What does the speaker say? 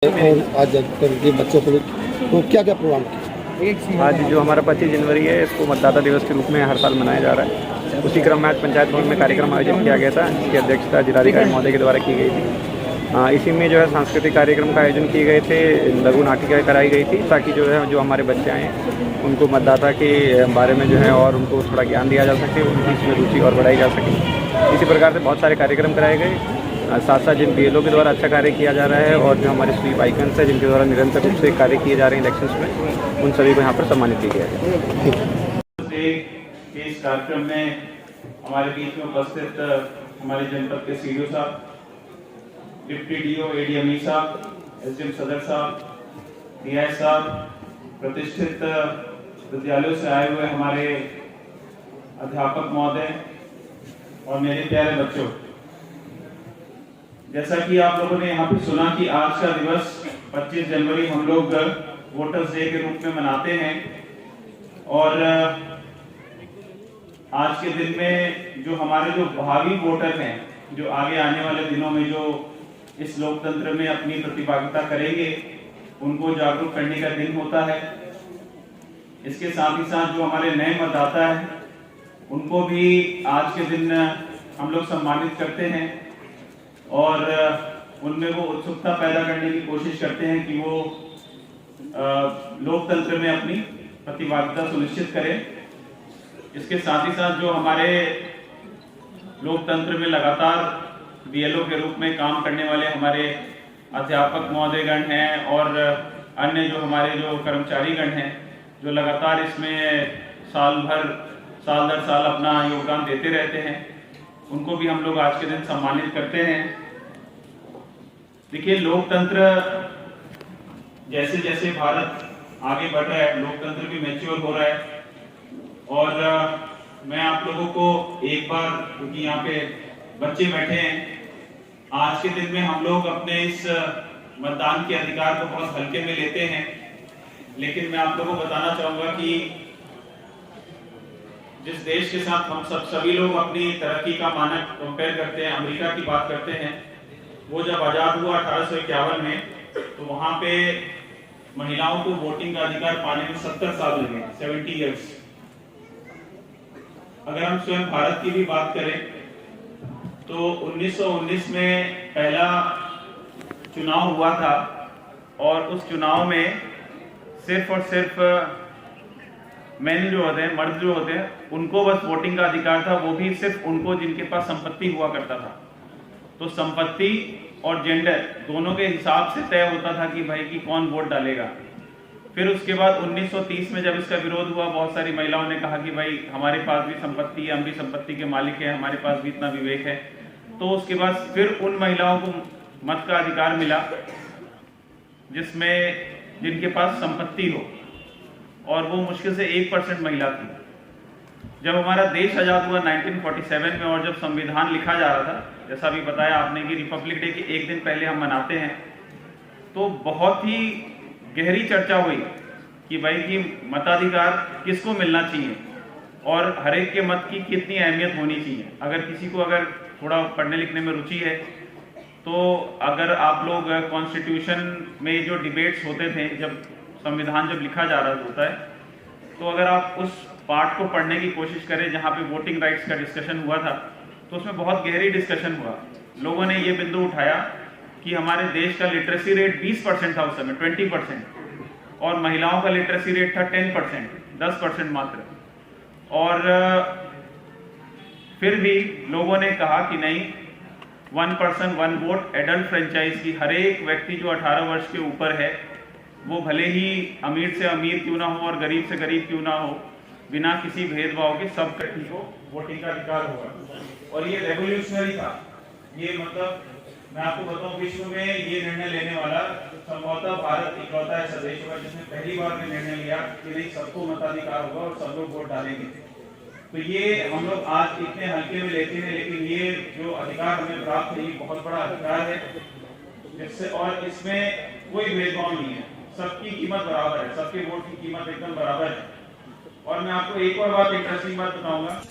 और आज के बच्चों को तो क्या क्या प्रोग्राम किया? आज जो हमारा 25 जनवरी है इसको मतदाता दिवस के रूप में हर साल मनाया जा रहा है। उसी क्रम में आज पंचायत भवन में कार्यक्रम आयोजित किया गया था, जिसकी अध्यक्षता जिलाधिकारी महोदय के द्वारा की गई थी। इसी में जो है सांस्कृतिक कार्यक्रम का आयोजन किए गए थे, लघु नाटिका कराई गई थी, ताकि जो है जो हमारे बच्चे आए उनको मतदाता के बारे में जो है और उनको थोड़ा ज्ञान दिया जा सके, उनकी इसमें रुचि और बढ़ाई जा सके। इसी प्रकार से बहुत सारे कार्यक्रम कराए गए। साथ साथ जिन BLO के द्वारा अच्छा कार्य किया जा रहा है और जो हमारे स्वीप आइकन्स है जिनके द्वारा निरंतर रूप से कार्य किए जा रहे हैं इलेक्शंस में, उन सभी को यहाँ पर सम्मानित किया गया। इस कार्यक्रम में हमारे बीच में उपस्थित हमारे जनपद के CDO साहब, डिप्टी DO ADME साहब, SDM सदर साहब, DI साहब, प्रतिष्ठित विद्यालयों से आए हुए हमारे अध्यापक महोदय और मेरे प्यारे बच्चों, जैसा कि आप लोगों ने यहाँ पे सुना कि आज का दिवस 25 जनवरी हम लोग वोटर्स डे के रूप में मनाते हैं। और आज के दिन में जो हमारे जो भावी वोटर हैं, जो आगे आने वाले दिनों में जो इस लोकतंत्र में अपनी प्रतिभागिता करेंगे, उनको जागरूक करने का दिन होता है। इसके साथ ही साथ जो हमारे नए मतदाता हैं उनको भी आज के दिन हम लोग सम्मानित करते हैं और उनमें वो उत्सुकता पैदा करने की कोशिश करते हैं कि वो लोकतंत्र में अपनी प्रतिभागिता सुनिश्चित करें। इसके साथ ही साथ जो हमारे लोकतंत्र में लगातार BLO के रूप में काम करने वाले हमारे अध्यापक महोदयगण हैं और अन्य जो हमारे जो कर्मचारीगण हैं, जो लगातार इसमें साल दर साल अपना योगदान देते रहते हैं, उनको भी हम लोग आज के दिन सम्मानित करते हैं। देखिए, लोकतंत्र जैसे जैसे भारत आगे बढ़ रहा है, लोकतंत्र भी मैच्योर हो रहा है। और मैं आप लोगों को एक बार, क्योंकि यहाँ पे बच्चे बैठे हैं, आज के दिन में हम लोग अपने इस मतदान के अधिकार को बहुत हल्के में लेते हैं, लेकिन मैं आप लोगों को बताना चाहूंगा कि जिस देश के साथ हम सभी लोग अपनी तरक्की का मानक कंपेयर करते हैं, अमेरिका की बात करते हैं, वो जब आजाद हुआ 1851 में, तो वहां पे महिलाओं को वोटिंग का अधिकार पाने में 70 साल लगे, 70 इयर्स। अगर हम स्वयं भारत की भी बात करें तो 1919 में पहला चुनाव हुआ था और उस चुनाव में सिर्फ और सिर्फ मैन जो होते हैं, मर्द जो होते हैं, उनको बस वोटिंग का अधिकार था, वो भी सिर्फ उनको जिनके पास संपत्ति हुआ करता था। तो संपत्ति और जेंडर दोनों के हिसाब से तय होता था कि भाई कि कौन वोट डालेगा। फिर उसके बाद 1930 में जब इसका विरोध हुआ, बहुत सारी महिलाओं ने कहा कि भाई हमारे पास भी संपत्ति है, हम भी संपत्ति के मालिक हैं, हमारे पास भी इतना विवेक है। तो उसके बाद फिर उन महिलाओं को मत का अधिकार मिला जिसमें जिनके पास संपत्ति हो, और वो मुश्किल से 1% महिला थी। जब हमारा देश आजाद हुआ 1947 में और जब संविधान लिखा जा रहा था, जैसा भी बताया आपने कि रिपब्लिक डे के एक दिन पहले हम मनाते हैं, तो बहुत ही गहरी चर्चा हुई कि भाई कि मताधिकार किसको मिलना चाहिए और हर एक के मत की कितनी अहमियत होनी चाहिए। अगर किसी को अगर थोड़ा पढ़ने लिखने में रुचि है तो अगर आप लोग कॉन्स्टिट्यूशन में जो डिबेट्स होते थे, जब संविधान जब लिखा जा रहा होता है, तो अगर आप उस पार्ट को पढ़ने की कोशिश करें जहाँ पे वोटिंग राइट्स का डिस्कशन हुआ था, तो उसमें बहुत गहरी डिस्कशन हुआ। लोगों ने ये बिंदु उठाया कि हमारे देश का लिटरेसी रेट 20% था उस समय, 20%, और महिलाओं का लिटरेसी रेट था 10%, 10% मात्र। और फिर भी लोगों ने कहा कि नहीं, 1 पर्सन 1 वोट, एडल्ट फ्रेंचाइज की हर एक व्यक्ति जो 18 वर्ष के ऊपर है, वो भले ही अमीर से अमीर क्यों ना हो और गरीब से गरीब क्यों ना हो, बिना किसी भेदभाव के सब व्यक्ति को वोटिंग का अधिकार होगा। और ये रेवोल्यूशनरी था। ये मतलब मैं आपको बताऊं, विश्व में ये निर्णय लेने वाला संभवतः भारत इकलौता ऐसा देश होगा जिसने पहली बार में निर्णय लिया कि नहीं, सबको मताधिकार होगा और सब लोग वोट डालेंगे। तो ये हम लोग आज इतने हल्के में लेते हैं, लेकिन ये जो अधिकार हमें प्राप्त है, ये बहुत बड़ा अधिकार है, जिससे और इसमें कोई भेदभाव नहीं है, सबकी कीमत बराबर है, सबके वोट की कीमत एकदम बराबर है। और मैं आपको एक और बात, इंटरेस्टिंग बात बताऊंगा।